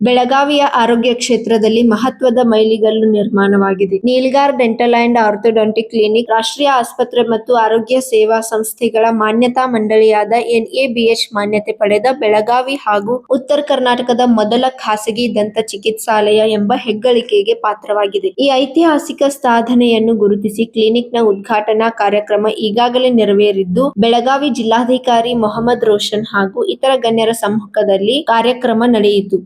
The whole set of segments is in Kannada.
ಬೆಳಗಾವಿಯ ಆರೋಗ್ಯ ಕ್ಷೇತ್ರದಲ್ಲಿ ಮಹತ್ವದ ಮೈಲಿಗಲ್ಲು ನಿರ್ಮಾಣವಾಗಿದೆ. ನೀಲ್ಗಾರ್ ಡೆಂಟಲ್ ಅಂಡ್ ಆರ್ಥೋಡಾಂಟಿಕ್ ಕ್ಲಿನಿಕ್ ರಾಷ್ಟ್ರೀಯ ಆಸ್ಪತ್ರೆ ಮತ್ತು ಆರೋಗ್ಯ ಸೇವಾ ಸಂಸ್ಥೆಗಳ ಮಾನ್ಯತಾ ಮಂಡಳಿಯಾದ NABH ಮಾನ್ಯತೆ ಪಡೆದ ಬೆಳಗಾವಿ ಹಾಗೂ ಉತ್ತರ ಕರ್ನಾಟಕದ ಮೊದಲ ಖಾಸಗಿ ದಂತ ಚಿಕಿತ್ಸಾಲಯ ಎಂಬ ಹೆಗ್ಗಳಿಕೆಗೆ ಪಾತ್ರವಾಗಿದೆ. ಈ ಐತಿಹಾಸಿಕ ಸಾಧನೆಯನ್ನು ಗುರುತಿಸಿ ಕ್ಲಿನಿಕ್ನ ಉದ್ಘಾಟನಾ ಕಾರ್ಯಕ್ರಮ ಈಗಾಗಲೇ ನೆರವೇರಿದ್ದು, ಬೆಳಗಾವಿ ಜಿಲ್ಲಾಧಿಕಾರಿ ಮೊಹಮ್ಮದ್ ರೋಷನ್ ಹಾಗೂ ಇತರ ಗಣ್ಯರ ಸಮ್ಮುಖದಲ್ಲಿ ಕಾರ್ಯಕ್ರಮ ನಡೆಯಿತು.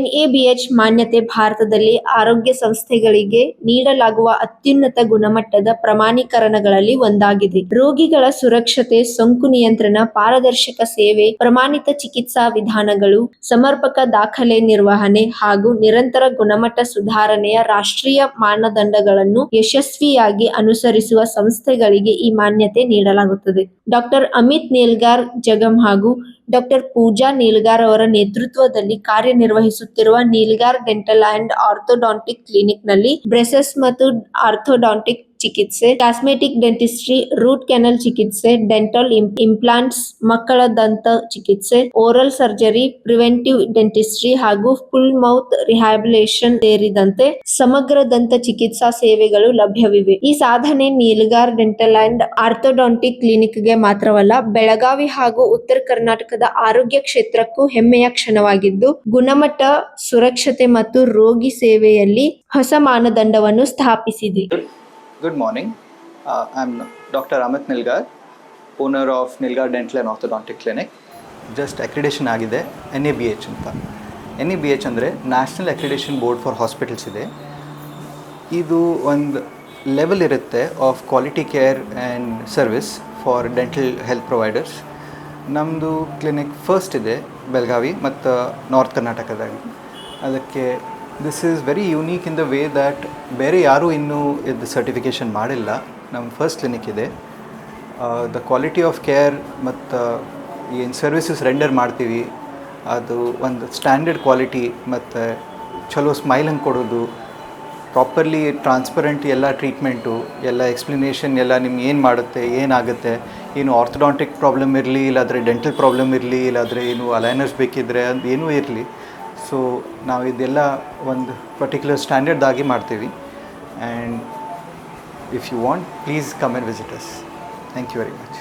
NABH ಮಾನ್ಯತೆ ಭಾರತದಲ್ಲಿ ಆರೋಗ್ಯ ಸಂಸ್ಥೆಗಳಿಗೆ ನೀಡಲಾಗುವ ಅತ್ಯುನ್ನತ ಗುಣಮಟ್ಟದ ಪ್ರಮಾಣೀಕರಣಗಳಲ್ಲಿ ಒಂದಾಗಿದೆ. ರೋಗಿಗಳ ಸುರಕ್ಷತೆ, ಸೋಂಕು ನಿಯಂತ್ರಣ, ಪಾರದರ್ಶಕ ಸೇವೆ, ಪ್ರಮಾಣಿತ ಚಿಕಿತ್ಸಾ ವಿಧಾನಗಳು, ಸಮರ್ಪಕ ದಾಖಲೆ ನಿರ್ವಹಣೆ ಹಾಗೂ ನಿರಂತರ ಗುಣಮಟ್ಟ ಸುಧಾರಣೆಯ ರಾಷ್ಟ್ರೀಯ ಮಾನದಂಡಗಳನ್ನು ಯಶಸ್ವಿಯಾಗಿ ಅನುಸರಿಸುವ ಸಂಸ್ಥೆಗಳಿಗೆ ಈ ಮಾನ್ಯತೆ ನೀಡಲಾಗುತ್ತದೆ. ಡಾಕ್ಟರ್ ಅಮಿತ್ ನೀಲ್ಗಾರ್ ಜಗಮ್ ಹಾಗೂ ಡಾಕ್ಟರ್ ಪೂಜಾ ನೀಲ್ಗಾರ್ ಅವರ ನೇತೃತ್ವದಲ್ಲಿ ಕಾರ್ಯನಿರ್ವಹಿಸುತ್ತಿರುವ ನೀಲ್ಗಾರ್ ಡೆಂಟಲ್ ಅಂಡ್ ಆರ್ಥೋಡಾಂಟಿಕ್ ಕ್ಲಿನಿಕ್ನಲ್ಲಿ ಬ್ರೇಸಸ್ ಮತ್ತು ಆರ್ಥೋಡಾಂಟಿಕ್ ಚಿಕಿತ್ಸೆ, ಕಾಸ್ಮೆಟಿಕ್ ಡೆಂಟಿಸ್ಟ್ರಿ, ರೂಟ್ ಕೆನಾಲ್ ಚಿಕಿತ್ಸೆ, ಡೆಂಟಲ್ ಇಂಪ್ಲಾಂಟ್ಸ್, ಮಕ್ಕಳ ದಂತ ಚಿಕಿತ್ಸೆ, ಓರಲ್ ಸರ್ಜರಿ, ಪ್ರಿವೆಂಟಿವ್ ಡೆಂಟಿಸ್ಟ್ರಿ ಹಾಗೂ ಫುಲ್ ಮೌತ್ ರಿಹ್ಯಾಬಿಲಿಟೇಷನ್ ಸೇರಿದಂತೆ ಸಮಗ್ರ ದಂತ ಚಿಕಿತ್ಸಾ ಸೇವೆಗಳು ಲಭ್ಯವಿವೆ. ಈ ಸಾಧನೆ ನೀಲ್ಗಾರ್ ಡೆಂಟಲ್ ಅಂಡ್ ಆರ್ಥೋಡಾಂಟಿಕ್ ಕ್ಲಿನಿಕ್ಗೆ ಮಾತ್ರವಲ್ಲ, ಬೆಳಗಾವಿ ಹಾಗೂ ಉತ್ತರ ಕರ್ನಾಟಕದ ಆರೋಗ್ಯ ಕ್ಷೇತ್ರಕ್ಕೂ ಹೆಮ್ಮೆಯ ಕ್ಷಣವಾಗಿದ್ದು, ಗುಣಮಟ್ಟ, ಸುರಕ್ಷತೆ ಮತ್ತು ರೋಗಿ ಸೇವೆಯಲ್ಲಿ ಹೊಸ ಮಾನದಂಡವನ್ನು ಸ್ಥಾಪಿಸಿದೆ. Good morning. I'm Dr. Amit Nilgar, owner of Nilgar Dental and Orthodontic Clinic. Just accreditation ಆಗಿದೆ NABH ಅಂತ. NABH ಅಂದರೆ national accreditation board for hospitals ಇದೆ. ಇದು ಒಂದು ಲೆವೆಲ್ ಇರುತ್ತೆ of quality care and service for dental health providers. ನಮ್ಮದು ಕ್ಲಿನಿಕ್ ಫಸ್ಟ್ ಇದೆ ಬೆಳಗಾವಿ ಮತ್ತು ನಾರ್ತ್ ಕರ್ನಾಟಕದಾಗಿ. ಅದಕ್ಕೆ this is very unique in the way that ಬೇರೆ ಯಾರೂ ಇನ್ನೂ ಇದು ಸರ್ಟಿಫಿಕೇಷನ್ ಮಾಡಿಲ್ಲ. ನಮ್ಮ ಫಸ್ಟ್ ಕ್ಲಿನಿಕ್ ಇದೆ. ದ ಕ್ವಾಲಿಟಿ ಆಫ್ ಕೇರ್ ಮತ್ತು ಏನು ಸರ್ವಿಸಸ್ ರೆಂಡರ್ ಮಾಡ್ತೀವಿ ಅದು ಒಂದು ಸ್ಟ್ಯಾಂಡರ್ಡ್ ಕ್ವಾಲಿಟಿ ಮತ್ತು ಚಲೋ ಸ್ಮೈಲ್ ಹಂಗೆ ಕೊಡೋದು, ಪ್ರಾಪರ್ಲಿ ಟ್ರಾನ್ಸ್ಪರೆಂಟ್ ಎಲ್ಲ ಟ್ರೀಟ್ಮೆಂಟು, ಎಲ್ಲ ಎಕ್ಸ್ಪ್ಲನೇಷನ್, ಎಲ್ಲ ನಿಮ್ಗೆ ಏನು ಮಾಡುತ್ತೆ, ಏನಾಗುತ್ತೆ, ಏನು ಆರ್ಥೋಡಾಂಟಿಕ್ ಪ್ರಾಬ್ಲಮ್ ಇರಲಿ, ಇಲ್ಲಾಂದರೆ ಡೆಂಟಲ್ ಪ್ರಾಬ್ಲಮ್ ಇರಲಿ, ಇಲ್ಲಾಂದರೆ ಏನು ಅಲೈನರ್ಸ್ ಬೇಕಿದ್ದರೆ ಅದು ಏನೂ ಇರಲಿ. ಸೊ ನಾವು ಇದೆಲ್ಲ ಒಂದು ಪರ್ಟಿಕ್ಯುಲರ್ ಸ್ಟ್ಯಾಂಡರ್ಡ್ದಾಗಿ ಮಾಡ್ತೀವಿ. And if you want, please come and visit us. Thank you very much.